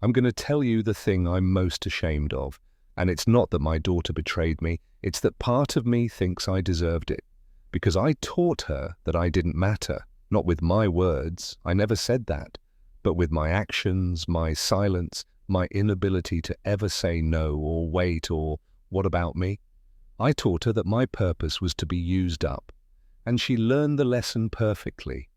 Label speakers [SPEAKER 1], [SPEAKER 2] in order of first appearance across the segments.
[SPEAKER 1] I'm going to tell you the thing I'm most ashamed of. And it's not that my daughter betrayed me, it's that part of me thinks I deserved it. Because I taught her that I didn't matter, not with my words, I never said that, but with my actions, my silence, my inability to ever say no or wait or what about me? I taught her that my purpose was to be used up, and she learned the lesson perfectly.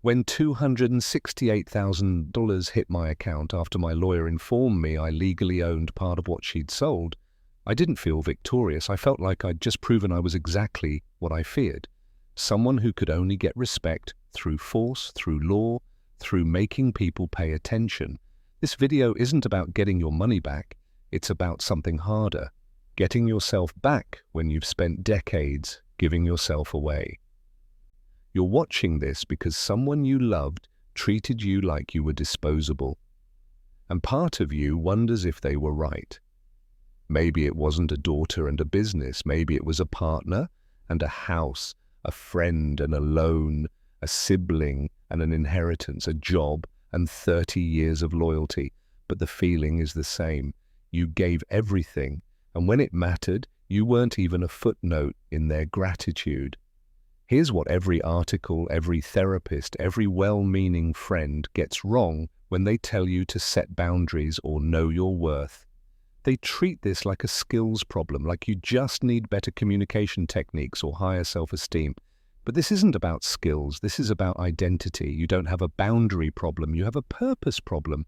[SPEAKER 1] When $268,000 hit my account after my lawyer informed me I legally owned part of what she'd sold, I didn't feel victorious. I felt like I'd just proven I was exactly what I feared. Someone who could only get respect through force, through law, through making people pay attention. This video isn't about getting your money back, it's about something harder. Getting yourself back when you've spent decades giving yourself away. You're watching this because someone you loved treated you like you were disposable. And part of you wonders if they were right. Maybe it wasn't a daughter and a business. Maybe it was a partner and a house, a friend and a loan, a sibling and an inheritance, a job and 30 years of loyalty. But the feeling is the same. You gave everything, and when it mattered, you weren't even a footnote in their gratitude. Here's what every article, every therapist, every well-meaning friend gets wrong when they tell you to set boundaries or know your worth. They treat this like a skills problem, like you just need better communication techniques or higher self-esteem. But this isn't about skills, this is about identity. You don't have a boundary problem, you have a purpose problem.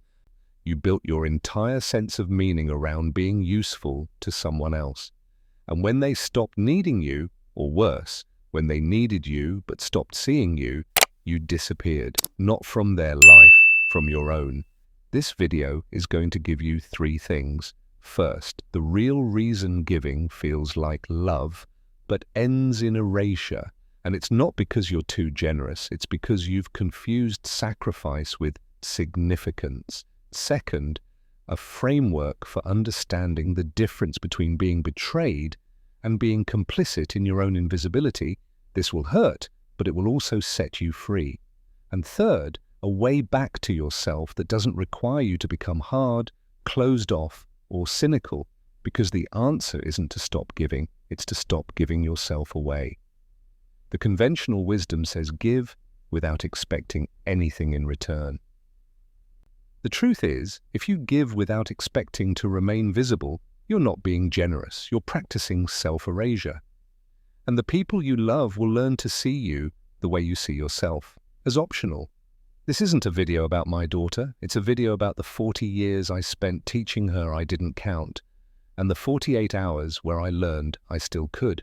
[SPEAKER 1] You built your entire sense of meaning around being useful to someone else. And when they stopped needing you, or worse, when they needed you but stopped seeing you, you disappeared. Not from their life, from your own. This video is going to give you 3 things. First, the real reason giving feels like love, but ends in erasure. And it's not because you're too generous, it's because you've confused sacrifice with significance. Second, a framework for understanding the difference between being betrayed and being complicit in your own invisibility. This will hurt, but it will also set you free. And third, a way back to yourself that doesn't require you to become hard, closed off, or cynical, because the answer isn't to stop giving, it's to stop giving yourself away. The conventional wisdom says give without expecting anything in return. The truth is, if you give without expecting to remain visible, you're not being generous, you're practicing self-erasure. And the people you love will learn to see you the way you see yourself, as optional. This isn't a video about my daughter, it's a video about the 40 years I spent teaching her I didn't count, and the 48 hours where I learned I still could.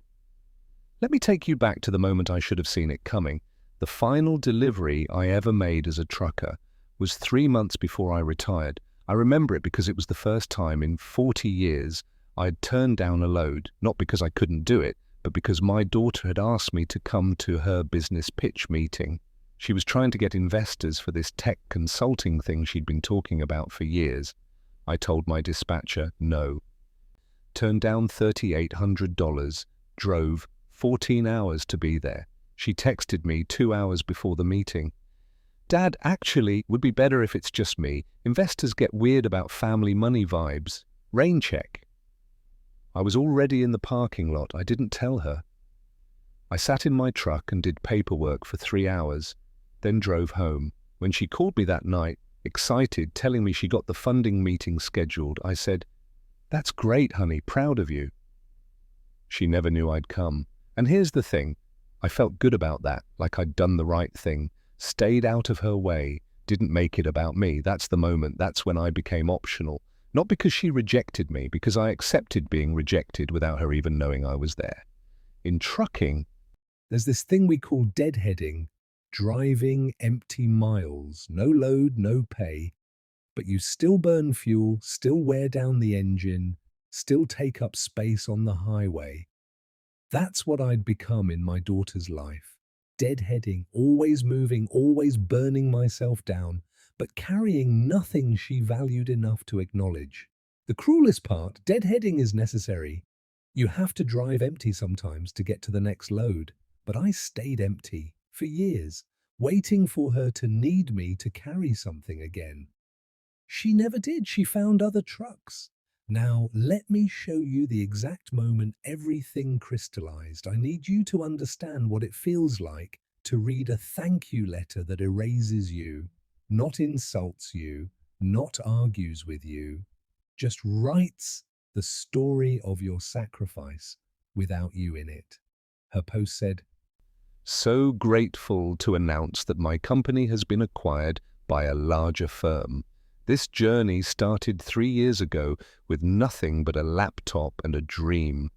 [SPEAKER 1] Let me take you back to the moment I should have seen it coming. The final delivery I ever made as a trucker was 3 months before I retired. I remember it because it was the first time in 40 years I'd turned down a load, not because I couldn't do it, but because my daughter had asked me to come to her business pitch meeting. She was trying to get investors for this tech consulting thing she'd been talking about for years. I told my dispatcher no. Turned down $3,800, drove 14 hours to be there. She texted me 2 hours before the meeting. Dad, actually, would be better if it's just me. Investors get weird about family money vibes. Rain check. I was already in the parking lot. I didn't tell her. I sat in my truck and did paperwork for 3 hours, then drove home. When she called me that night, excited, telling me she got the funding meeting scheduled, I said, "That's great, honey, proud of you." She never knew I'd come. And here's the thing, I felt good about that, like I'd done the right thing, stayed out of her way, didn't make it about me. That's the moment, that's when I became optional. Not because she rejected me, because I accepted being rejected without her even knowing I was there. In trucking, there's this thing we call deadheading, driving empty miles, no load, no pay, but you still burn fuel, still wear down the engine, still take up space on the highway. That's what I'd become in my daughter's life. Deadheading, always moving, always burning myself down, but carrying nothing she valued enough to acknowledge. The cruelest part, deadheading is necessary. You have to drive empty sometimes to get to the next load, but I stayed empty for years, waiting for her to need me to carry something again.
[SPEAKER 2] She never did. She found other trucks. Now, let me show you the exact moment everything crystallized. I need you to understand what it feels like to read a thank you letter that erases you, not insults you, not argues with you, just writes the story of your sacrifice without you in it. Her post said,
[SPEAKER 1] So grateful to announce that my company has been acquired by a larger firm. This journey started 3 years ago with nothing but a laptop and a dream.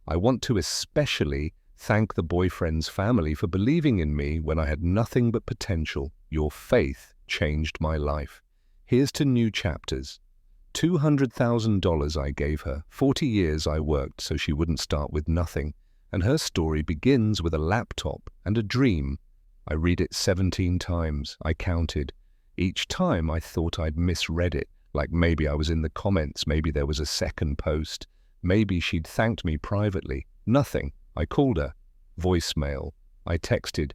[SPEAKER 1] I want to especially thank the boyfriend's family for believing in me when I had nothing but potential. Your faith changed my life. Here's to new chapters. $200,000 I gave her. 40 years I worked so she wouldn't start with nothing. And her story begins with a laptop and a dream. I read it 17 times. I counted. Each time I thought I'd misread it, like maybe I was in the comments, maybe there was a second post, maybe she'd thanked me privately. Nothing. I called her. Voicemail. I texted.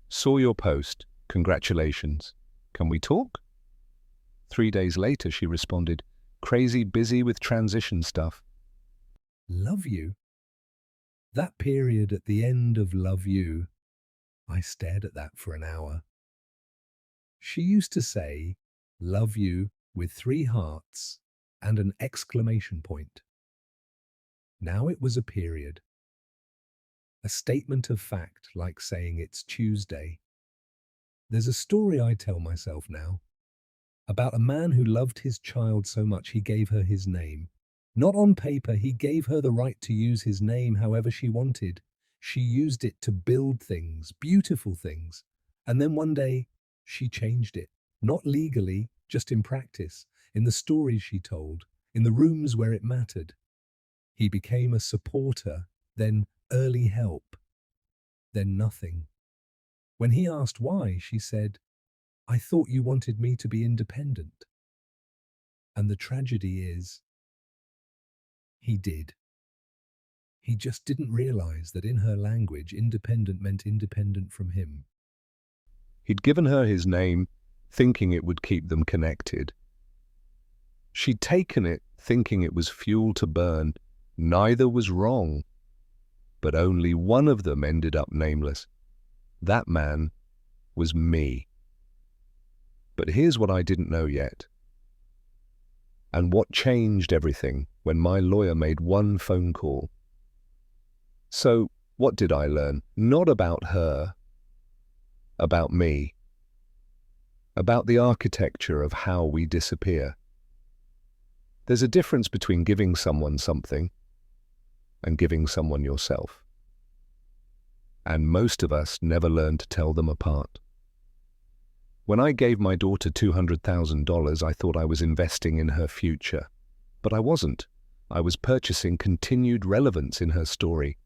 [SPEAKER 1] Saw your post. Congratulations. Can we talk? 3 days later she responded, crazy busy with transition stuff.
[SPEAKER 2] Love you. That period at the end of love you, I stared at that for an hour. She used to say, love you, with 3 hearts and an exclamation point. Now it was a period. A statement of fact, like saying it's Tuesday. There's a story I tell myself now about a man who loved his child so much he gave her his name. Not on paper, he gave her the right to use his name however she wanted. She used it to build things, beautiful things. And then one day, she changed it. Not legally, just in practice, in the stories she told, in the rooms where it mattered. He became a supporter, then early help, then nothing. When he asked why, she said, I thought you wanted me to be independent. And the tragedy is, he did. He just didn't realize that in her language, independent meant independent from him.
[SPEAKER 1] He'd given her his name, thinking it would keep them connected. She'd taken it, thinking it was fuel to burn. Neither was wrong. But only one of them ended up nameless. That man was me. But here's what I didn't know yet. And what changed everything when my lawyer made one phone call. So, what did I learn? Not about her, about me. About the architecture of how we disappear. There's a difference between giving someone something and giving someone yourself. And most of us never learn to tell them apart. When I gave my daughter $200,000, I thought I was investing in her future. But I wasn't. I was purchasing continued relevance in her story.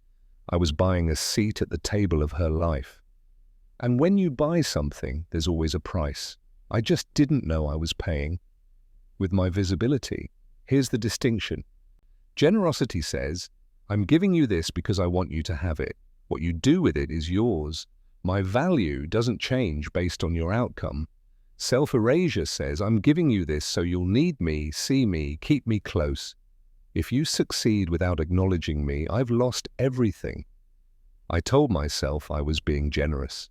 [SPEAKER 1] I was buying a seat at the table of her life. And when you buy something, there's always a price. I just didn't know I was paying. With my visibility, here's the distinction. Generosity says, I'm giving you this because I want you to have it. What you do with it is yours. My value doesn't change based on your outcome. Self-erasure says, I'm giving you this so you'll need me, see me, keep me close. If you succeed without acknowledging me, I've lost everything. I told myself I was being generous.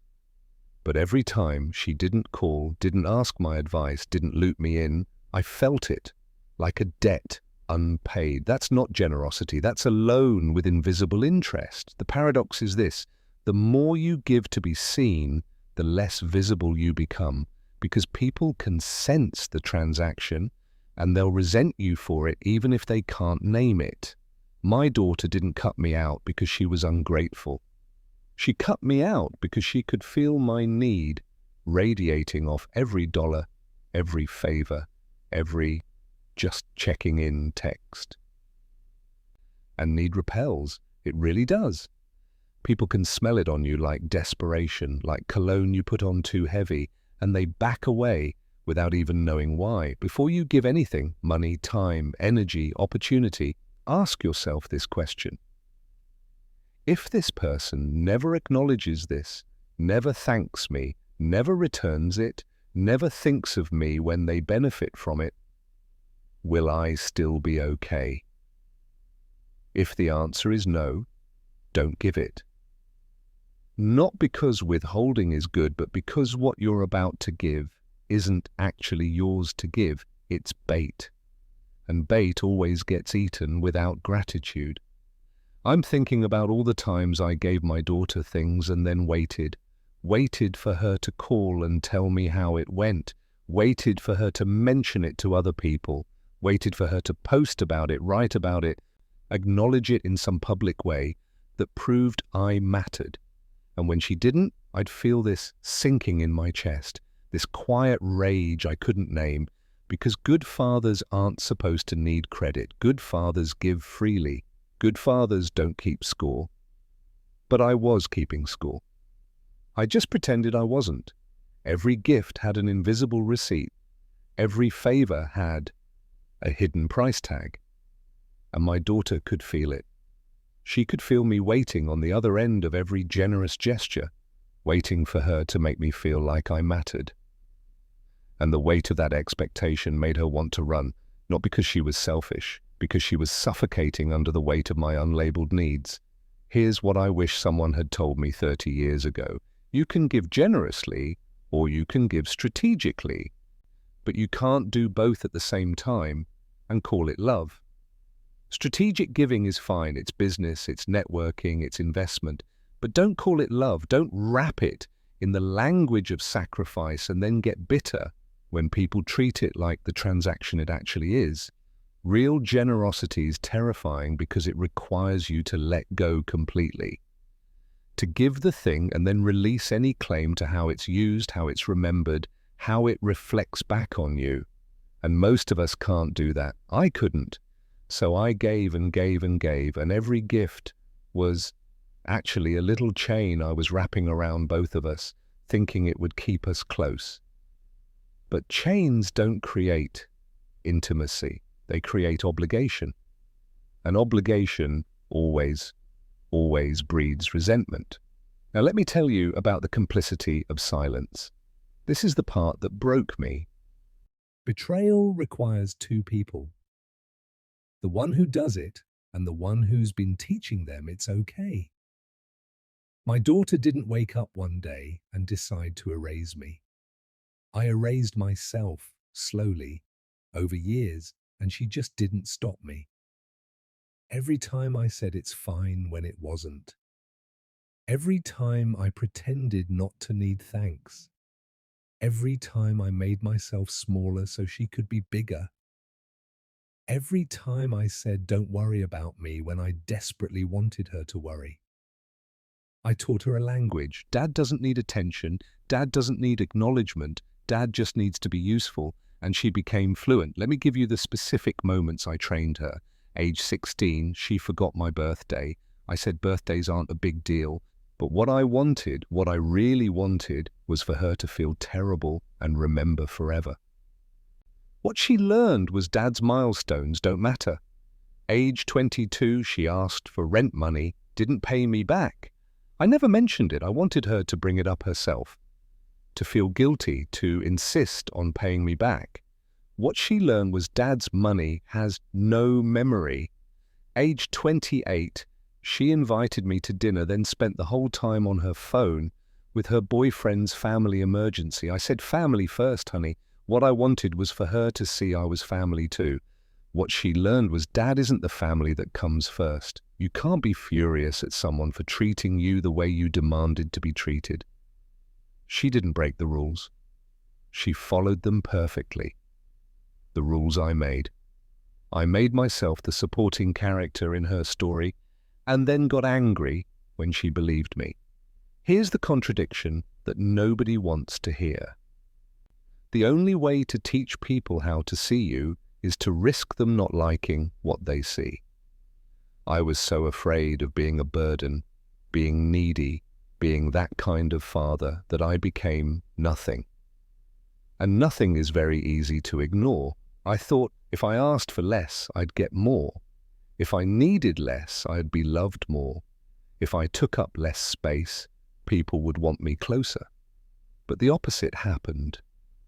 [SPEAKER 1] But every time she didn't call, didn't ask my advice, didn't loop me in, I felt it, like a debt, unpaid. That's not generosity, that's a loan with invisible interest. The paradox is this, the more you give to be seen, the less visible you become, because people can sense the transaction, and they'll resent you for it even if they can't name it. My daughter didn't cut me out because she was ungrateful. She cut me out because she could feel my need radiating off every dollar, every favor, every just checking in text. And need repels. It really does. People can smell it on you like desperation, like cologne you put on too heavy, and they back away without even knowing why. Before you give anything, money, time, energy, opportunity, ask yourself this question. If this person never acknowledges this, never thanks me, never returns it, never thinks of me when they benefit from it, will I still be okay? If the answer is no, don't give it. Not because withholding is good, but because what you're about to give isn't actually yours to give, it's bait. And bait always gets eaten without gratitude. I'm thinking about all the times I gave my daughter things and then waited for her to call and tell me how it went, waited for her to mention it to other people, waited for her to post about it, write about it, acknowledge it in some public way that proved I mattered. And when she didn't, I'd feel this sinking in my chest, this quiet rage I couldn't name, because good fathers aren't supposed to need credit. Good fathers give freely. Good fathers don't keep score. But I was keeping score. I just pretended I wasn't. Every gift had an invisible receipt. Every favor had a hidden price tag. And my daughter could feel it. She could feel me waiting on the other end of every generous gesture, waiting for her to make me feel like I mattered. And the weight of that expectation made her want to run, not because she was selfish, because she was suffocating under the weight of my unlabeled needs. Here's what I wish someone had told me 30 years ago. You can give generously, or you can give strategically, but you can't do both at the same time and call it love. Strategic giving is fine, it's business, it's networking, it's investment, but don't call it love. Don't wrap it in the language of sacrifice and then get bitter when people treat it like the transaction it actually is. Real generosity is terrifying because it requires you to let go completely. To give the thing and then release any claim to how it's used, how it's remembered, how it reflects back on you. And most of us can't do that. I couldn't. So I gave and gave and gave, and every gift was actually a little chain I was wrapping around both of us, thinking it would keep us close. But chains don't create intimacy. They create obligation. And obligation always breeds resentment. Now let me tell you about the complicity of silence. This is the part that broke me.
[SPEAKER 2] Betrayal requires two people. The one who does it and the one who's been teaching them it's okay. My daughter didn't wake up one day and decide to erase me. I erased myself slowly over years, and she just didn't stop me. Every time I said it's fine when it wasn't. Every time I pretended not to need thanks. Every time I made myself smaller so she could be bigger. Every time I said don't worry about me when I desperately wanted her to worry. I taught her a language. Dad doesn't need attention. Dad doesn't need acknowledgement. Dad just needs to be useful. And she became fluent. Let me give you the specific moments I trained her. Age 16, she forgot my birthday. I said birthdays aren't a big deal. But what I wanted, what I really wanted, was for her to feel terrible and remember forever. What she learned was Dad's milestones don't matter. Age 22, she asked for rent money, didn't pay me back. I never mentioned it. I wanted her to bring it up herself, to feel guilty, to insist on paying me back. What she learned was Dad's money has no memory. Age 28, she invited me to dinner, then spent the whole time on her phone with her boyfriend's family emergency. I said, family first, honey. What I wanted was for her to see I was family too. What she learned was Dad isn't the family that comes first. You can't be furious at someone for treating you the way you demanded to be treated. She didn't break the rules. She followed them perfectly. The rules I made. I made myself the supporting character in her story and then got angry when she believed me. Here's the contradiction that nobody wants to hear. The only way to teach people how to see you is to risk them not liking what they see. I was so afraid of being a burden, being needy, being that kind of father that I became nothing. And nothing is very easy to ignore. I thought if I asked for less, I'd get more. If I needed less, I'd be loved more. If I took up less space, people would want me closer. But the opposite happened.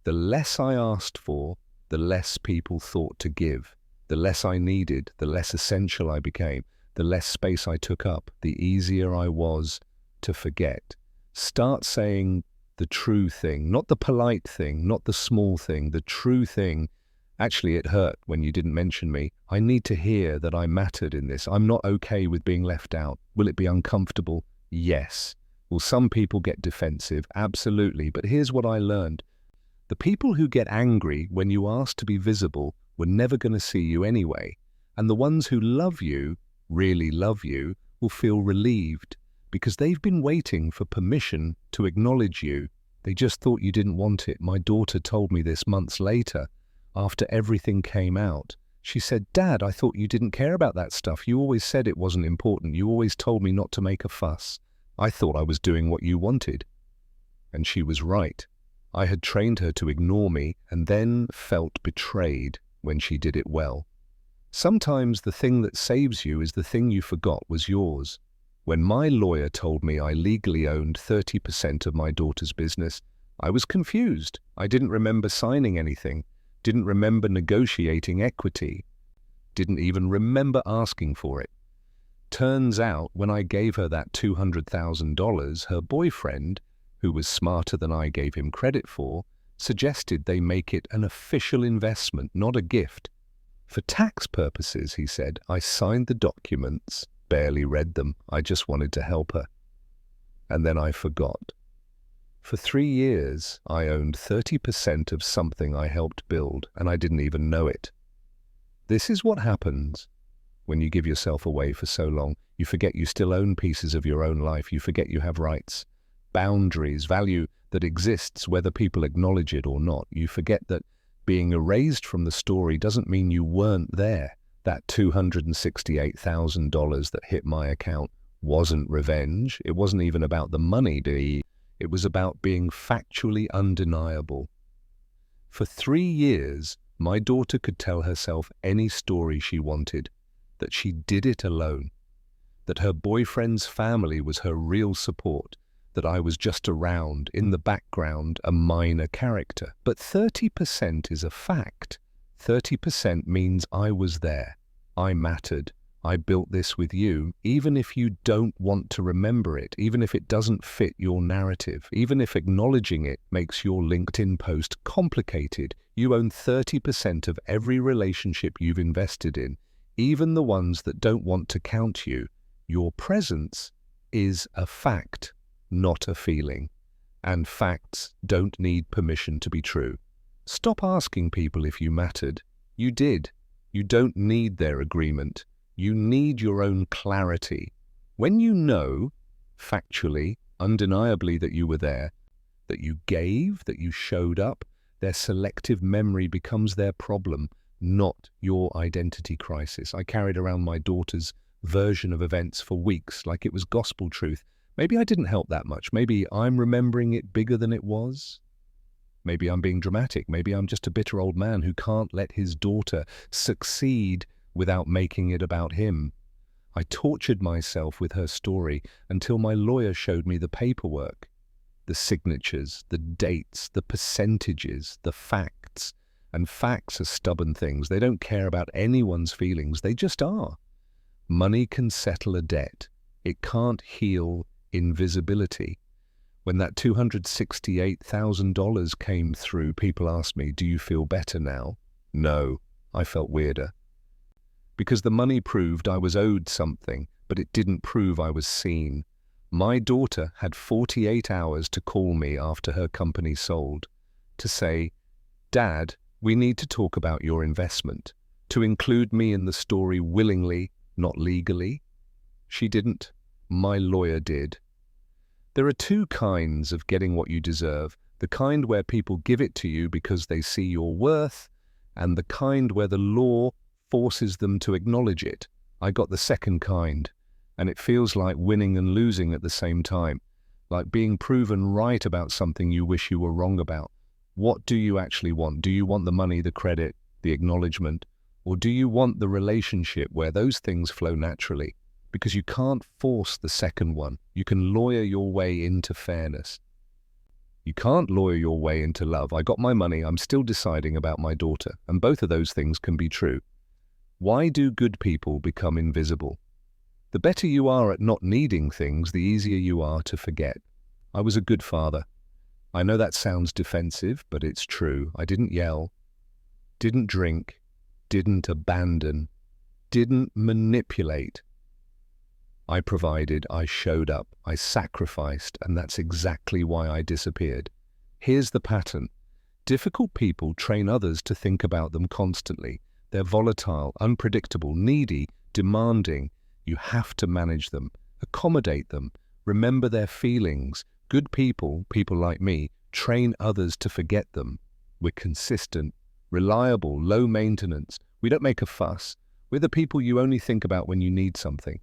[SPEAKER 1] The less I asked for, the less people thought to give. The less I needed, the less essential I became. The less space I took up, the easier I was to forget. Start saying the true thing, not the polite thing, not the small thing, the true thing. Actually, it hurt when you didn't mention me. I need to hear that I mattered in this. I'm not okay with being left out. Will it be uncomfortable? Yes. Will some people get defensive? Absolutely. But here's what I learned. The people who get angry when you ask to be visible were never going to see you anyway. And the ones who love you, really love you, will feel relieved because they've been waiting for permission to acknowledge you. They just thought you didn't want it. My daughter told me this months later, after everything came out. She said, "Dad, I thought you didn't care about that stuff. You always said it wasn't important. You always told me not to make a fuss. I thought I was doing what you wanted." And she was right. I had trained her to ignore me and then felt betrayed when she did it well. Sometimes the thing that saves you is the thing you forgot was yours. When my lawyer told me I legally owned 30% of my daughter's business, I was confused. I didn't remember signing anything, didn't remember negotiating equity, didn't even remember asking for it. Turns out, when I gave her that $200,000, her boyfriend, who was smarter than I gave him credit for, suggested they make it an official investment, not a gift. For tax purposes, he said. I signed the documents, barely read them. I just wanted to help her. And then I forgot. For 3 years, I owned 30% of something I helped build, and I didn't even know it. This is what happens when you give yourself away for so long. You forget you still own pieces of your own life. You forget you have rights, boundaries, value that exists whether people acknowledge it or not. You forget that being erased from the story doesn't mean you weren't there. That $268,000 that hit my account wasn't revenge. It wasn't even about the money. It was about being factually undeniable. For 3 years, my daughter could tell herself any story she wanted, that she did it alone, that her boyfriend's family was her real support, that I was just around, in the background, a minor character. But 30% is a fact. 30% means I was there. I mattered. I built this with you, even if you don't want to remember it, even if it doesn't fit your narrative, even if acknowledging it makes your LinkedIn post complicated. You own 30% of every relationship you've invested in, even the ones that don't want to count you. Your presence is a fact, not a feeling. And facts don't need permission to be true. Stop asking people if you mattered. You did. You don't need their agreement. You need your own clarity. When you know, factually, undeniably, that you were there, that you gave, that you showed up, their selective memory becomes their problem, not your identity crisis. I carried around my daughter's version of events for weeks like it was gospel truth. Maybe I didn't help that much. Maybe I'm remembering it bigger than it was. Maybe I'm being dramatic. Maybe I'm just a bitter old man who can't let his daughter succeed without making it about him. I tortured myself with her story until my lawyer showed me the paperwork, the signatures, the dates, the percentages, the facts. And facts are stubborn things. They don't care about anyone's feelings. They just are. Money can settle a debt. It can't heal invisibility. When that $268,000 came through, people asked me, "Do you feel better now?" No, I felt weirder. Because the money proved I was owed something, but it didn't prove I was seen. My daughter had 48 hours to call me after her company sold, to say, "Dad, we need to talk about your investment," to include me in the story willingly, not legally. She didn't. My lawyer did. There are two kinds of getting what you deserve: the kind where people give it to you because they see your worth, and the kind where the law forces them to acknowledge it. I got the second kind, and it feels like winning and losing at the same time, like being proven right about something you wish you were wrong about. What do you actually want? Do you want the money, the credit, the acknowledgement, or do you want the relationship where those things flow naturally? Because you can't force the second one. You can lawyer your way into fairness. You can't lawyer your way into love. I got my money, I'm still deciding about my daughter. And both of those things can be true. Why do good people become invisible? The better you are at not needing things, the easier you are to forget. I was a good father. I know that sounds defensive, but it's true. I didn't yell, didn't drink, didn't abandon, didn't manipulate. I provided, I showed up, I sacrificed, and that's exactly why I disappeared. Here's the pattern. Difficult people train others to think about them constantly. They're volatile, unpredictable, needy, demanding. You have to manage them, accommodate them, remember their feelings. Good people, people like me, train others to forget them. We're consistent, reliable, low maintenance. We don't make a fuss. We're the people you only think about when you need something.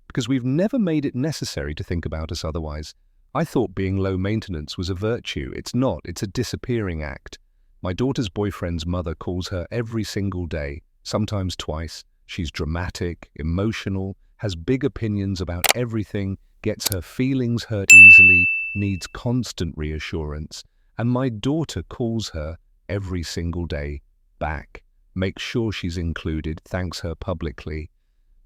[SPEAKER 1] Because we've never made it necessary to think about us otherwise. I thought being low maintenance was a virtue. It's not. It's a disappearing act. My daughter's boyfriend's mother calls her every single day, sometimes twice. She's dramatic, emotional, has big opinions about everything, gets her feelings hurt easily, needs constant reassurance. And my daughter calls her every single day back, makes sure she's included, thanks her publicly.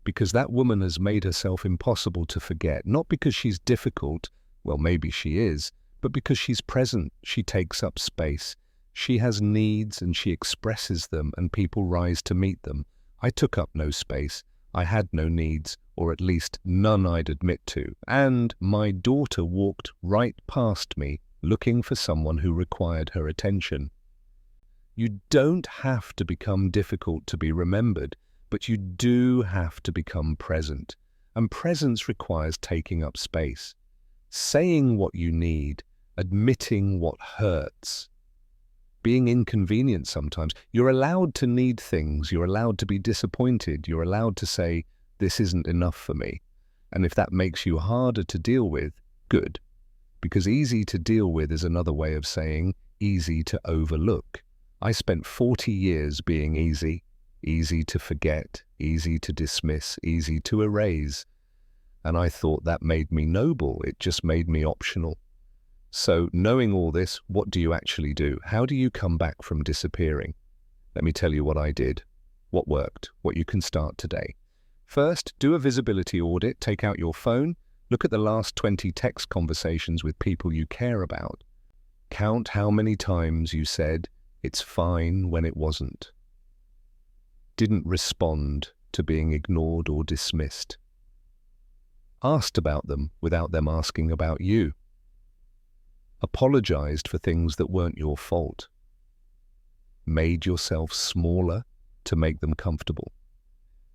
[SPEAKER 1] Because that woman has made herself impossible to forget, not because she's difficult, well, maybe she is, but because she's present, she takes up space. She has needs and she expresses them and people rise to meet them. I took up no space. I had no needs, or at least none I'd admit to. And my daughter walked right past me, looking for someone who required her attention. You don't have to become difficult to be remembered, but you do have to become present. And presence requires taking up space, saying what you need, admitting what hurts, being inconvenient sometimes. You're allowed to need things. You're allowed to be disappointed. You're allowed to say, this isn't enough for me. And if that makes you harder to deal with, good. Because easy to deal with is another way of saying easy to overlook. I spent 40 years being easy. Easy to forget, easy to dismiss, easy to erase. And I thought that made me noble. It just made me optional. So knowing all this, what do you actually do? How do you come back from disappearing? Let me tell you what I did, what worked, what you can start today. First, do a visibility audit. Take out your phone. Look at the last 20 text conversations with people you care about. Count how many times you said, it's fine when it wasn't. Didn't respond to being ignored or dismissed. Asked about them without them asking about you. Apologized for things that weren't your fault. Made yourself smaller to make them comfortable.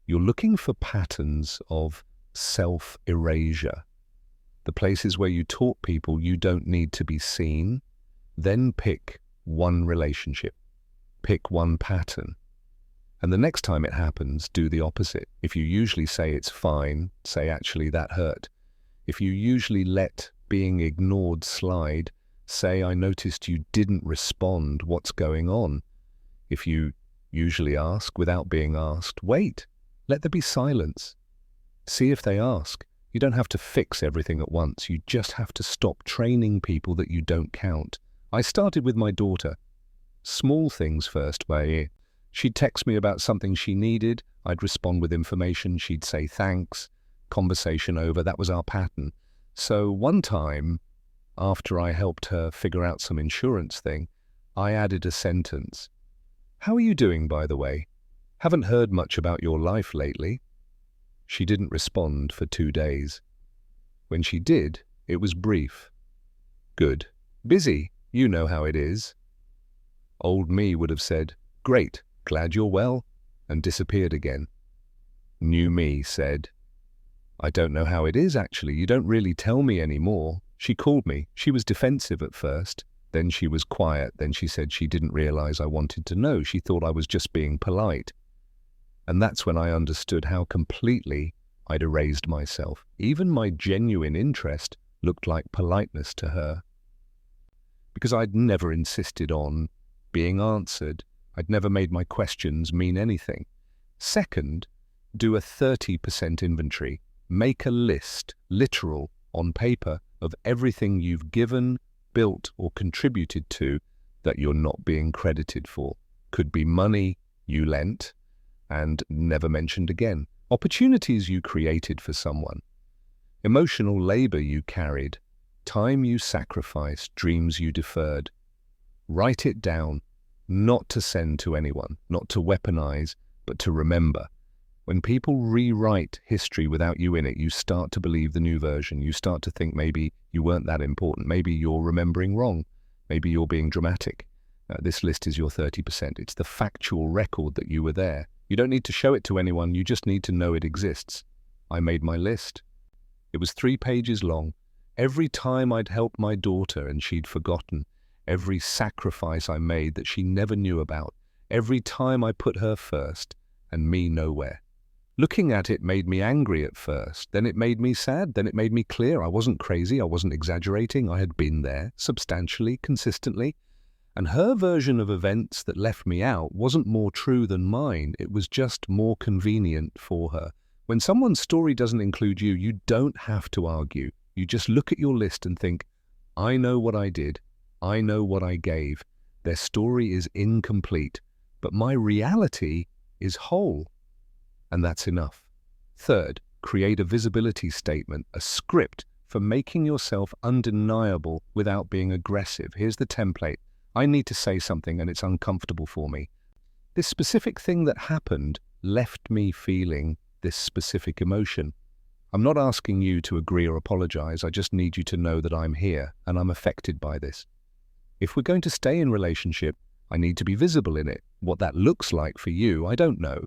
[SPEAKER 1] You're looking for patterns of self-erasure. The places where you taught people you don't need to be seen. Then pick one relationship. Pick one pattern. And the next time it happens, do the opposite. If you usually say it's fine, say actually that hurt. If you usually let being ignored slide, say I noticed you didn't respond, what's going on? If you usually ask without being asked, wait, let there be silence. See if they ask. You don't have to fix everything at once. You just have to stop training people that you don't count. I started with my daughter. Small things first, by she'd text me about something she needed. I'd respond with information. She'd say thanks. Conversation over. That was our pattern. So one time, after I helped her figure out some insurance thing, I added a sentence. How are you doing, by the way? Haven't heard much about your life lately. She didn't respond for 2 days. When she did, it was brief. Good. Busy. You know how it is. Old me would have said, great. Glad you're well, and disappeared again. New me said, I don't know how it is actually, you don't really tell me anymore. She called me, she was defensive at first, then she was quiet, then she said she didn't realize I wanted to know, she thought I was just being polite. And that's when I understood how completely I'd erased myself. Even my genuine interest looked like politeness to her. Because I'd never insisted on being answered. I'd never made my questions mean anything. Second, do a 30% inventory. Make a list, literal, on paper, of everything you've given, built or contributed to that you're not being credited for. Could be money you lent and never mentioned again, opportunities you created for someone, emotional labor you carried, time you sacrificed, dreams you deferred. Write it down, not to send to anyone, not to weaponize, but to remember. When people rewrite history without you in it, you start to believe the new version. You start to think maybe you weren't that important. Maybe you're remembering wrong. Maybe you're being dramatic. This list is your 30%. It's the factual record that you were there. You don't need to show it to anyone. You just need to know it exists. I made my list. It was 3 pages long. Every time I'd helped my daughter and she'd forgotten. Every sacrifice I made that she never knew about. Every time I put her first and me nowhere. Looking at it made me angry at first, then it made me sad, then it made me clear I wasn't crazy, I wasn't exaggerating, I had been there, substantially, consistently. And her version of events that left me out wasn't more true than mine, it was just more convenient for her. When someone's story doesn't include you, you don't have to argue. You just look at your list and think, I know what I did, I know what I gave. Their story is incomplete, but my reality is whole. And that's enough. Third, create a visibility statement, a script for making yourself undeniable without being aggressive. Here's the template. I need to say something and it's uncomfortable for me. This specific thing that happened left me feeling this specific emotion. I'm not asking you to agree or apologize. I just need you to know that I'm here and I'm affected by this. If we're going to stay in relationship, I need to be visible in it. What that looks like for you, I don't know.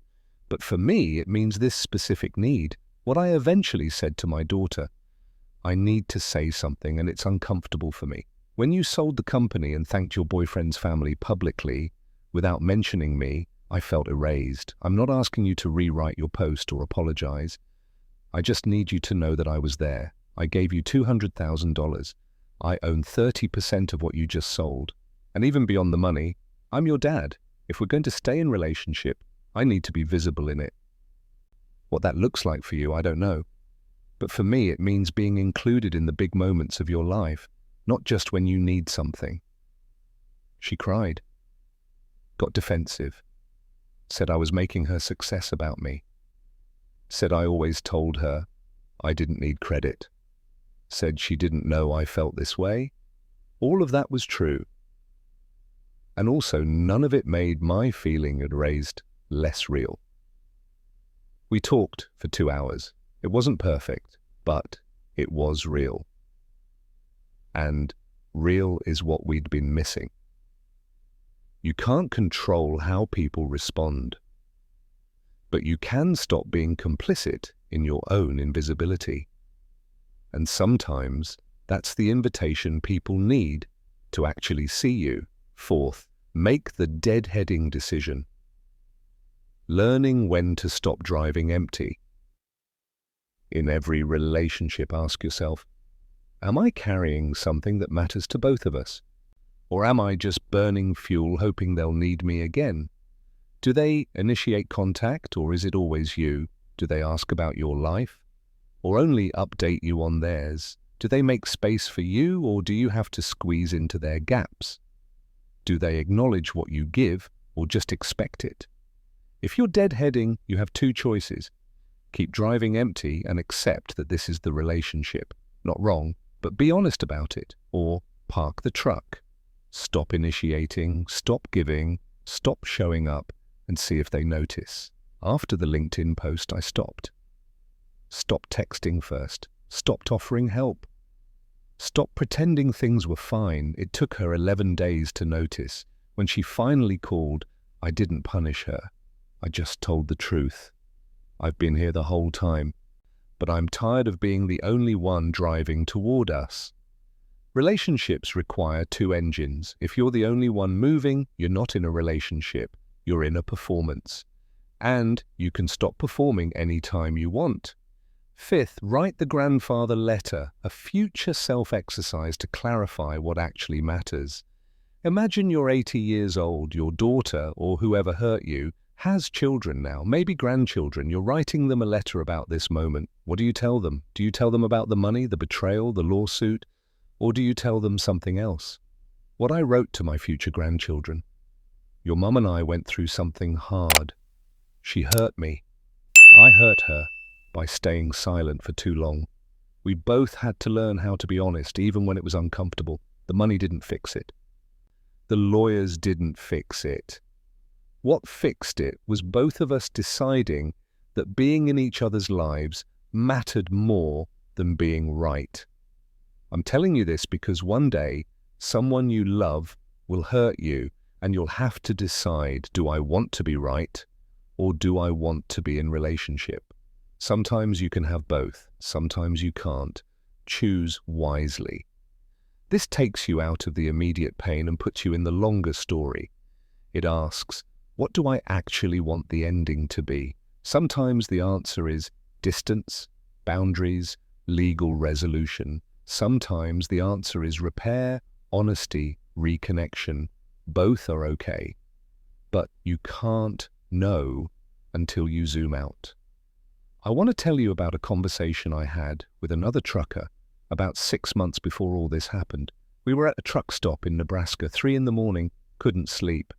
[SPEAKER 1] But for me, it means this specific need. What I eventually said to my daughter, I need to say something and it's uncomfortable for me. When you sold the company and thanked your boyfriend's family publicly without mentioning me, I felt erased. I'm not asking you to rewrite your post or apologize. I just need you to know that I was there. I gave you $200,000. I own 30% of what you just sold. And even beyond the money, I'm your dad. If we're going to stay in relationship, I need to be visible in it. What that looks like for you, I don't know. But for me, it means being included in the big moments of your life, not just when you need something. She cried, got defensive, said I was making her success about me, said I always told her I didn't need credit, said she didn't know I felt this way. All of that was true. And also, none of it made my feeling erased less real. We talked for 2 hours. It wasn't perfect, but it was real. And real is what we'd been missing. You can't control how people respond, but you can stop being complicit in your own invisibility. And sometimes that's the invitation people need to actually see you. Fourth, make the deadheading decision. Learning when to stop driving empty. In every relationship, ask yourself, am I carrying something that matters to both of us? Or am I just burning fuel hoping they'll need me again? Do they initiate contact, or is it always you? Do they ask about your life, or only update you on theirs? Do they make space for you, or do you have to squeeze into their gaps? Do they acknowledge what you give, or just expect it? If you're deadheading, you have 2 choices. Keep driving empty and accept that this is the relationship. Not wrong, but be honest about it. Or park the truck. Stop initiating, stop giving, stop showing up, and see if they notice. After the LinkedIn post, I stopped. Stopped texting first. Stopped offering help. Stopped pretending things were fine. It took her 11 days to notice. When she finally called, I didn't punish her. I just told the truth. I've been here the whole time, but I'm tired of being the only one driving toward us. Relationships require 2 engines. If you're the only one moving, you're not in a relationship, you're in a performance. And you can stop performing any time you want. Fifth, write the grandfather letter, a future self-exercise to clarify what actually matters. Imagine you're 80 years old, your daughter, or whoever hurt you, has children now, maybe grandchildren. You're writing them a letter about this moment. What do you tell them? Do you tell them about the money, the betrayal, the lawsuit? Or do you tell them something else? What I wrote to my future grandchildren. Your mum and I went through something hard. She hurt me. I hurt her by staying silent for too long. We both had to learn how to be honest, even when it was uncomfortable. The money didn't fix it. The lawyers didn't fix it. What fixed it was both of us deciding that being in each other's lives mattered more than being right. I'm telling you this because one day, someone you love will hurt you, and you'll have to decide, do I want to be right, or do I want to be in relationship? Sometimes you can have both, sometimes you can't. Choose wisely. This takes you out of the immediate pain and puts you in the longer story. It asks, what do I actually want the ending to be? Sometimes the answer is distance, boundaries, legal resolution. Sometimes the answer is repair, honesty, reconnection. Both are okay. But you can't know until you zoom out. I want to tell you about a conversation I had with another trucker about 6 months before all this happened. We were at a truck stop in Nebraska, 3 a.m, couldn't sleep.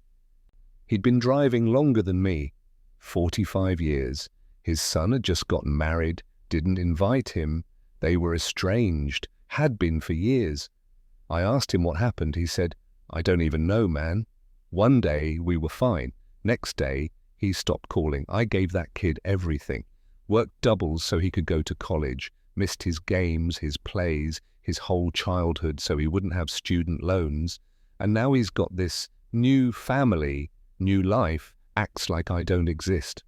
[SPEAKER 1] He'd been driving longer than me, 45 years. His son had just gotten married, didn't invite him. They were estranged, had been for years. I asked him what happened. He said, I don't even know, man. One day we were fine. Next day, he stopped calling. I gave that kid everything. Worked doubles so he could go to college. Missed his games, his plays, his whole childhood so he wouldn't have student loans. And now he's got this new family, new life, acts like I don't exist.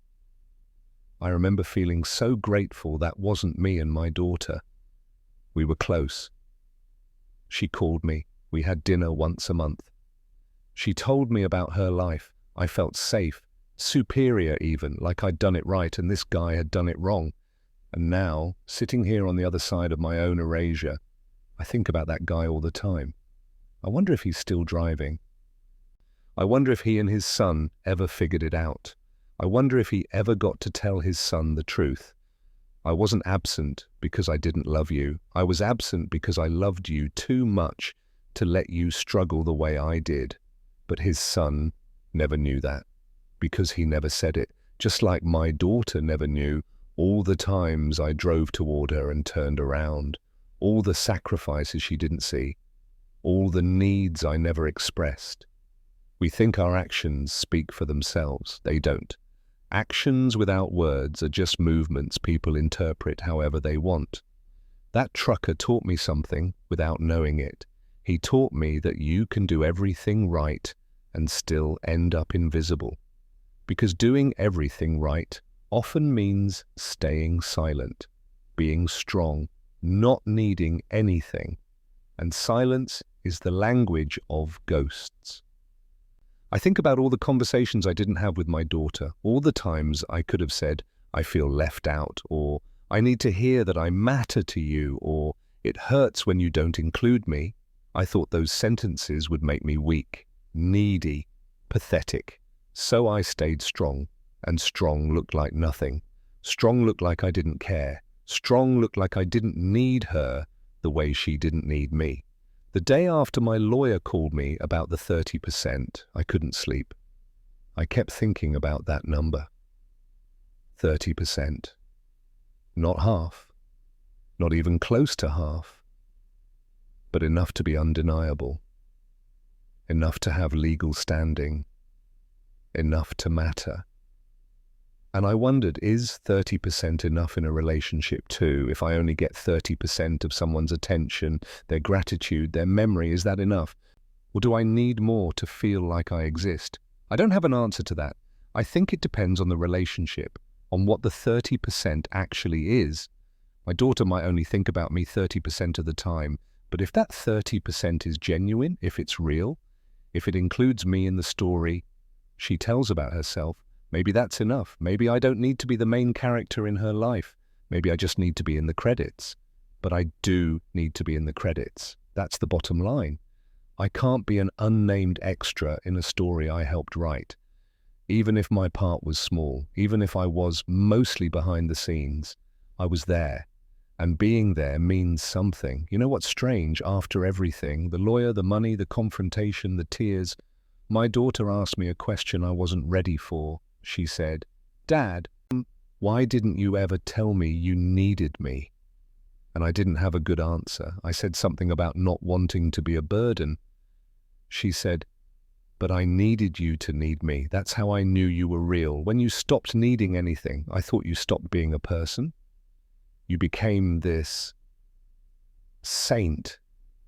[SPEAKER 1] I remember feeling so grateful that wasn't me and my daughter. We were close. She called me. We had dinner once a month. She told me about her life. I felt safe, superior even, like I'd done it right and this guy had done it wrong. And now, sitting here on the other side of my own erasure, I think about that guy all the time. I wonder if he's still driving. I wonder if he and his son ever figured it out. I wonder if he ever got to tell his son the truth. I wasn't absent because I didn't love you. I was absent because I loved you too much to let you struggle the way I did. But his son never knew that because he never said it. Just like my daughter never knew all the times I drove toward her and turned around, all the sacrifices she didn't see, all the needs I never expressed. We think our actions speak for themselves. They don't. Actions without words are just movements people interpret however they want. That trucker taught me something without knowing it. He taught me that you can do everything right and still end up invisible. Because doing everything right often means staying silent, being strong, not needing anything. And silence is the language of ghosts. I think about all the conversations I didn't have with my daughter, all the times I could have said, I feel left out, or I need to hear that I matter to you, or it hurts when you don't include me. I thought those sentences would make me weak, needy, pathetic. So I stayed strong, and strong looked like nothing. Strong looked like I didn't care. Strong looked like I didn't need her the way she didn't need me. The day after my lawyer called me about the 30%, I couldn't sleep. I kept thinking about that number. 30%. Not half. Not even close to half. But enough to be undeniable. Enough to have legal standing. Enough to matter. And I wondered, is 30% enough in a relationship too? If I only get 30% of someone's attention, their gratitude, their memory, is that enough? Or do I need more to feel like I exist? I don't have an answer to that. I think it depends on the relationship, on what the 30% actually is. My daughter might only think about me 30% of the time, but if that 30% is genuine, if it's real, if it includes me in the story she tells about herself, maybe that's enough. Maybe I don't need to be the main character in her life. Maybe I just need to be in the credits. But I do need to be in the credits. That's the bottom line. I can't be an unnamed extra in a story I helped write. Even if my part was small, even if I was mostly behind the scenes, I was there. And being there means something. You know what's strange? After everything, the lawyer, the money, the confrontation, the tears, my daughter asked me a question I wasn't ready for. She said, "Dad, why didn't you ever tell me you needed me?" And I didn't have a good answer. I said something about not wanting to be a burden. She said, "But I needed you to need me. That's how I knew you were real. When you stopped needing anything, I thought you stopped being a person. You became this saint,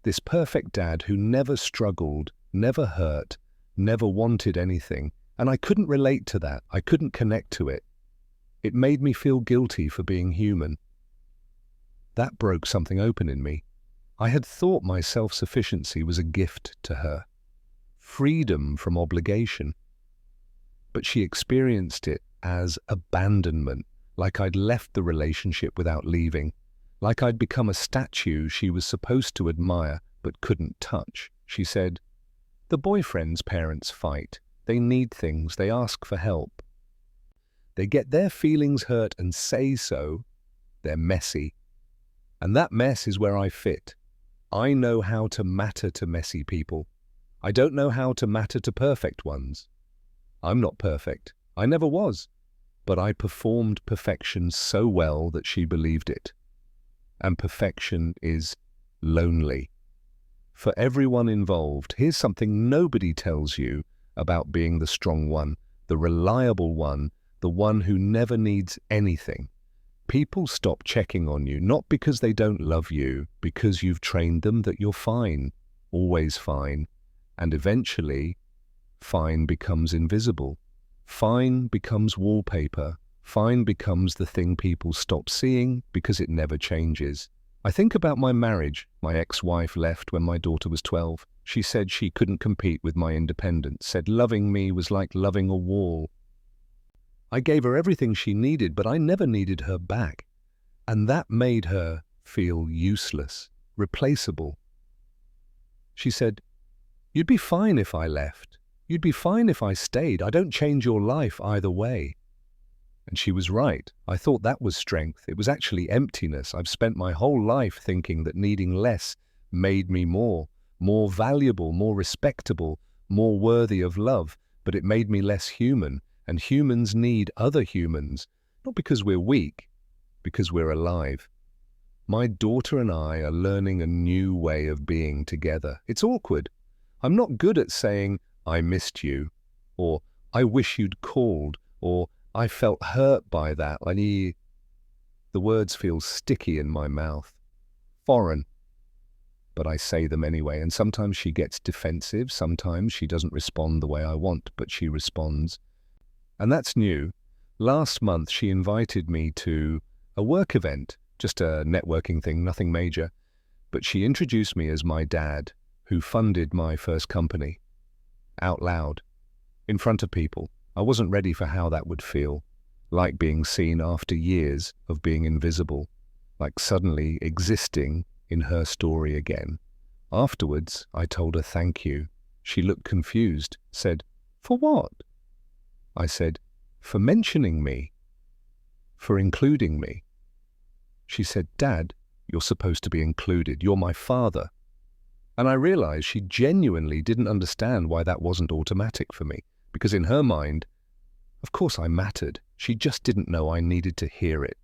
[SPEAKER 1] this perfect dad who never struggled, never hurt, never wanted anything. And I couldn't relate to that. I couldn't connect to it. It made me feel guilty for being human." That broke something open in me. I had thought my self-sufficiency was a gift to her, freedom from obligation. But she experienced it as abandonment, like I'd left the relationship without leaving, like I'd become a statue she was supposed to admire but couldn't touch. She said, "The boyfriend's parents fight. They need things. They ask for help. They get their feelings hurt and say so. They're messy. And that mess is where I fit. I know how to matter to messy people. I don't know how to matter to perfect ones. I'm not perfect. I never was. But I performed perfection so well that she believed it. And perfection is lonely. For everyone involved, here's something nobody tells you about being the strong one, the reliable one, the one who never needs anything. People stop checking on you, not because they don't love you, because you've trained them that you're fine, always fine. And eventually, fine becomes invisible. Fine becomes wallpaper. Fine becomes the thing people stop seeing because it never changes. I think about my marriage. My ex-wife left when my daughter was 12. She said she couldn't compete with my independence, said loving me was like loving a wall. I gave her everything she needed, but I never needed her back. And that made her feel useless, replaceable. She said, "You'd be fine if I left. You'd be fine if I stayed. I don't change your life either way." And she was right. I thought that was strength. It was actually emptiness. I've spent my whole life thinking that needing less made me more valuable, more respectable, more worthy of love, but it made me less human. And humans need other humans, not because we're weak, because we're alive. My daughter and I are learning a new way of being together. It's awkward. I'm not good at saying, "I missed you," or "I wish you'd called," or "I felt hurt by that." The words feel sticky in my mouth, foreign. But I say them anyway, and sometimes she gets defensive, sometimes she doesn't respond the way I want, but she responds. And that's new. Last month she invited me to a work event, just a networking thing, nothing major, but she introduced me as my dad, who funded my first company. Out loud, in front of people. I wasn't ready for how that would feel, like being seen after years of being invisible, like suddenly existing in her story again. Afterwards, I told her thank you. She looked confused, said, "For what?" I said, "For mentioning me, for including me." She said, "Dad, you're supposed to be included. You're my father." And I realized she genuinely didn't understand why that wasn't automatic for me, because in her mind, of course I mattered. She just didn't know I needed to hear it.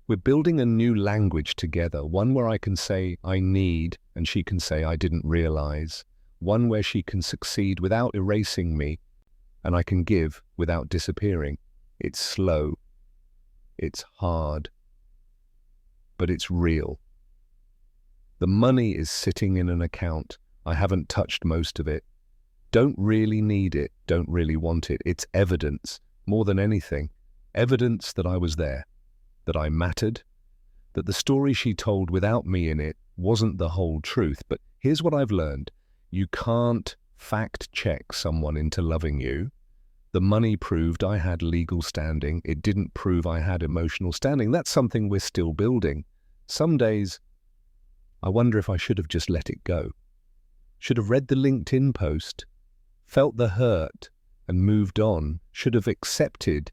[SPEAKER 1] We're building a new language together, one where I can say I need and she can say I didn't realize, one where she can succeed without erasing me and I can give without disappearing. It's slow, it's hard, but it's real. The money is sitting in an account. I haven't touched most of it. Don't really need it, don't really want it. It's evidence, more than anything. Evidence that I was there, that I mattered, that the story she told without me in it wasn't the whole truth. But here's what I've learned. You can't fact-check someone into loving you. The money proved I had legal standing. It didn't prove I had emotional standing. That's something we're still building. Some days, I wonder if I should have just let it go. Should have read the LinkedIn post, felt the hurt, and moved on. Should have accepted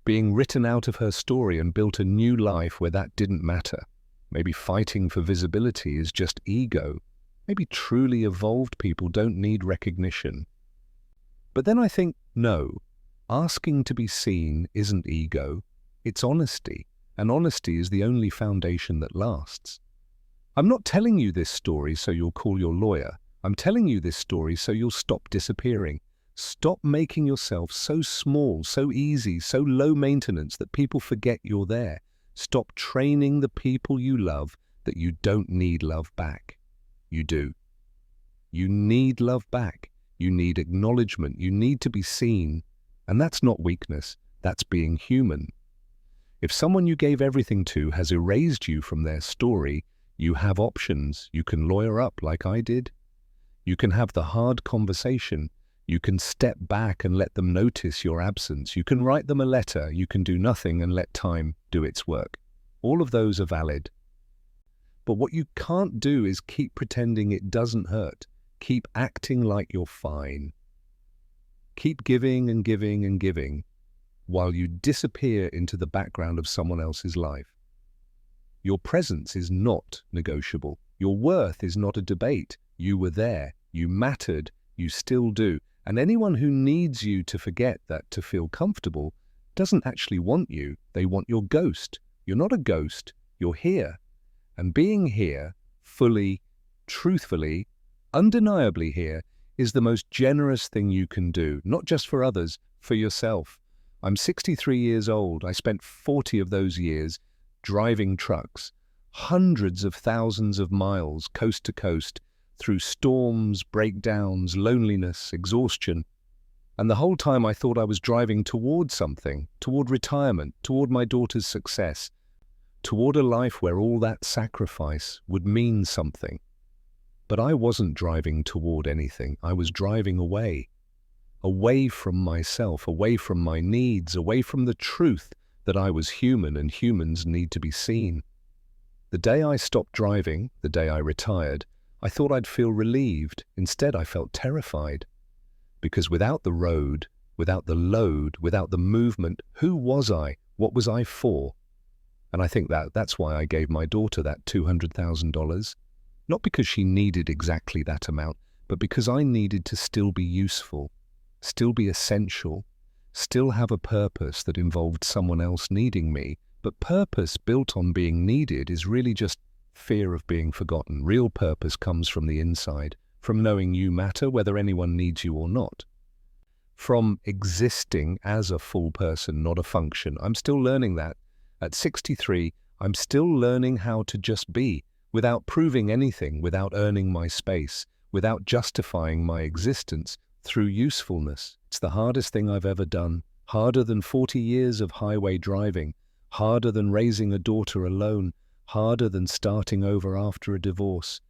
[SPEAKER 1] being written out of her story and built a new life where that didn't matter. Maybe fighting for visibility is just ego. Maybe truly evolved people don't need recognition. But then I think, no, asking to be seen isn't ego, it's honesty, and honesty is the only foundation that lasts. I'm not telling you this story so you'll call your lawyer. I'm telling you this story so you'll stop disappearing. Stop making yourself so small, so easy, so low maintenance that people forget you're there. Stop training the people you love that you don't need love back. You do. You need love back. You need acknowledgement. You need to be seen. And that's not weakness. That's being human. If someone you gave everything to has erased you from their story, you have options. You can lawyer up like I did. You can have the hard conversation. You can step back and let them notice your absence. You can write them a letter. You can do nothing and let time do its work. All of those are valid. But what you can't do is keep pretending it doesn't hurt. Keep acting like you're fine. Keep giving and giving and giving while you disappear into the background of someone else's life. Your presence is not negotiable. Your worth is not a debate. You were there. You mattered. You still do. And anyone who needs you to forget that to feel comfortable doesn't actually want you. They want your ghost. You're not a ghost. You're here. And being here, fully, truthfully, undeniably here, is the most generous thing you can do, not just for others, for yourself. I'm 63 years old. I spent 40 of those years driving trucks, hundreds of thousands of miles coast to coast, through storms, breakdowns, loneliness, exhaustion. And the whole time I thought I was driving toward something, toward retirement, toward my daughter's success, toward a life where all that sacrifice would mean something. But I wasn't driving toward anything. I was driving away from myself, away from my needs, away from the truth that I was human and humans need to be seen. The day I stopped driving, the day I retired, I thought I'd feel relieved. Instead, I felt terrified. Because without the road, without the load, without the movement, who was I? What was I for? And I think that's why I gave my daughter that $200,000. Not because she needed exactly that amount, but because I needed to still be useful, still be essential, still have a purpose that involved someone else needing me. But purpose built on being needed is really just fear of being forgotten. Real purpose comes from the inside, from knowing you matter whether anyone needs you or not. From existing as a full person, not a function. I'm still learning that. At 63, I'm still learning how to just be, without proving anything, without earning my space, without justifying my existence, through usefulness. It's the hardest thing I've ever done, harder than 40 years of highway driving, harder than raising a daughter alone, harder than starting over after a divorce.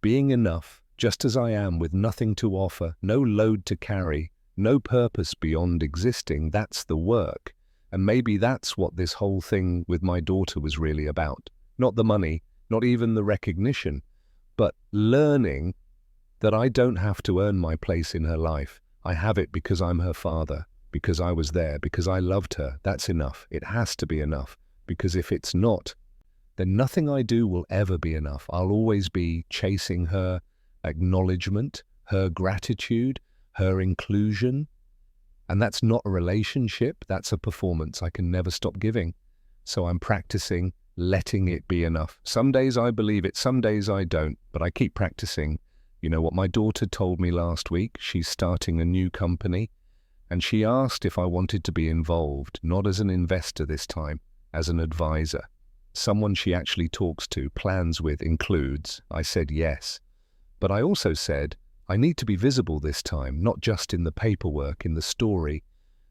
[SPEAKER 1] Being enough, just as I am, with nothing to offer, no load to carry, no purpose beyond existing, that's the work. And maybe that's what this whole thing with my daughter was really about. Not the money, not even the recognition, but learning that I don't have to earn my place in her life. I have it because I'm her father, because I was there, because I loved her. That's enough. It has to be enough. Because if it's not, then nothing I do will ever be enough. I'll always be chasing her acknowledgement, her gratitude, her inclusion. And that's not a relationship, that's a performance I can never stop giving. So I'm practicing letting it be enough. Some days I believe it, some days I don't, but I keep practicing. You know what my daughter told me last week? She's starting a new company, and she asked if I wanted to be involved, not as an investor this time, as an advisor. Someone she actually talks to, plans with, includes. I said yes. But I also said, I need to be visible this time, not just in the paperwork, in the story.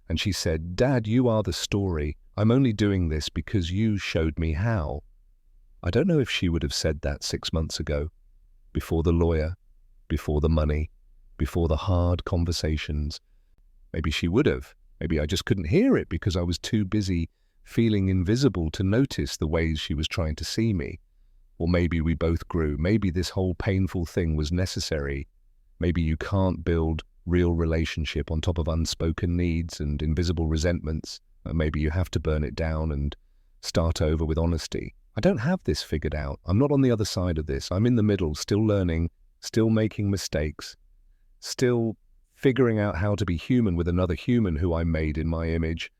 [SPEAKER 1] And she said, Dad, you are the story. I'm only doing this because you showed me how. I don't know if she would have said that 6 months ago, before the lawyer, before the money, before the hard conversations. Maybe she would have. Maybe I just couldn't hear it because I was too busy feeling invisible to notice the ways she was trying to see me. Or maybe we both grew. Maybe this whole painful thing was necessary. Maybe you can't build real relationship on top of unspoken needs and invisible resentments. Maybe you have to burn it down and start over with honesty. I don't have this figured out. I'm not on the other side of this. I'm in the middle, still learning, still making mistakes, still figuring out how to be human with another human who I made in my image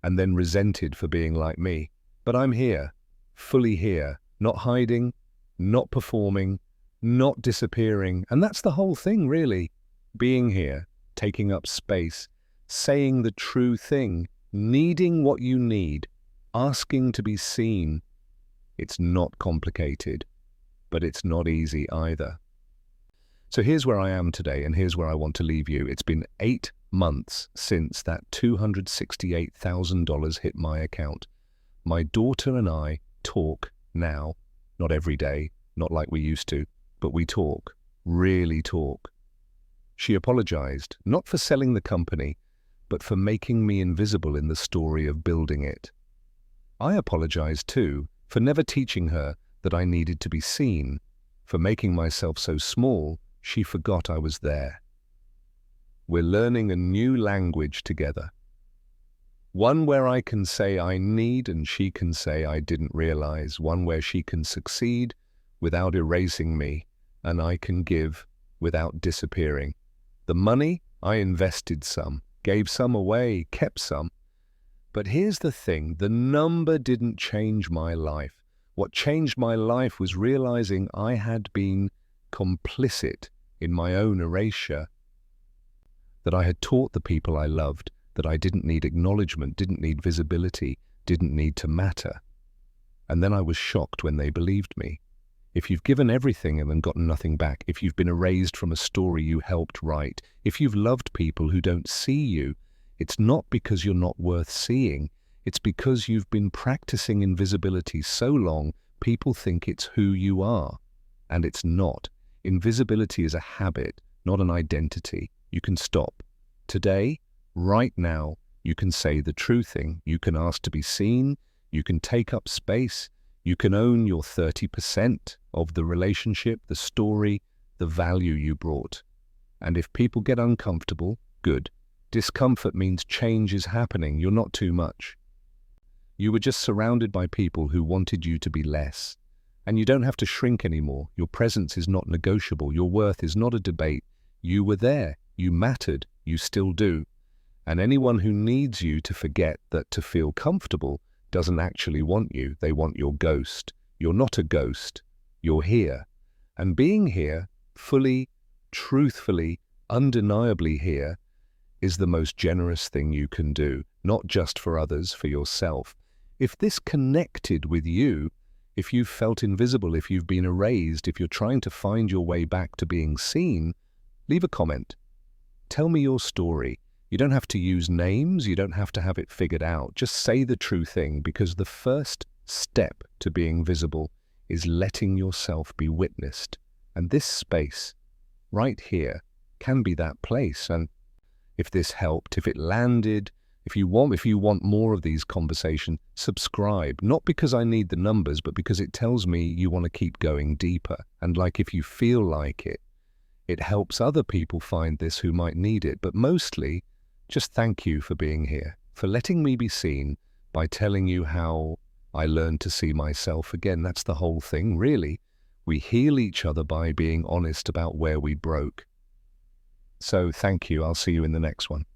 [SPEAKER 1] and then resented for being like me. But I'm here, fully here, not hiding, not performing, not disappearing. And that's the whole thing, really. Being here, taking up space, saying the true thing, needing what you need, asking to be seen. It's not complicated, but it's not easy either. So here's where I am today, and here's where I want to leave you. It's been 8 months since that $268,000 hit my account. My daughter and I talk now, not every day, not like we used to, but we talk, really talk. She apologized, not for selling the company, but for making me invisible in the story of building it. I apologized too, for never teaching her that I needed to be seen, for making myself so small she forgot I was there. We're learning a new language together. One where I can say I need and she can say I didn't realize. One where she can succeed without erasing me and I can give without disappearing. The money, I invested some, gave some away, kept some. But here's the thing, the number didn't change my life. What changed my life was realizing I had been complicit in my own erasure, that I had taught the people I loved that I didn't need acknowledgement, didn't need visibility, didn't need to matter. And then I was shocked when they believed me. If you've given everything and then gotten nothing back, if you've been erased from a story you helped write, if you've loved people who don't see you, it's not because you're not worth seeing. It's because you've been practicing invisibility so long, people think it's who you are. And it's not. Invisibility is a habit, not an identity. You can stop. Today, right now, you can say the true thing. You can ask to be seen. You can take up space. You can own your 30% of the relationship, the story, the value you brought. And if people get uncomfortable, good. Discomfort means change is happening. You're not too much. You were just surrounded by people who wanted you to be less. And you don't have to shrink anymore. Your presence is not negotiable. Your worth is not a debate. You were there. You mattered. You still do. And anyone who needs you to forget that to feel comfortable doesn't actually want you. They want your ghost. You're not a ghost. You're here. And being here, fully, truthfully, undeniably here, is the most generous thing you can do, not just for others, for yourself. If this connected with you, if you've felt invisible, if you've been erased, if you're trying to find your way back to being seen, leave a comment. Tell me your story. You don't have to use names, you don't have to have it figured out. Just say the true thing, because the first step to being visible is letting yourself be witnessed. And this space, right here, can be that place. And if this helped, if it landed, if you want more of these conversations, subscribe. Not because I need the numbers, but because it tells me you want to keep going deeper. And like if you feel like it, it helps other people find this who might need it. But mostly, just thank you for being here, for letting me be seen by telling you how I learned to see myself again. That's the whole thing, really. We heal each other by being honest about where we broke. So thank you. I'll see you in the next one.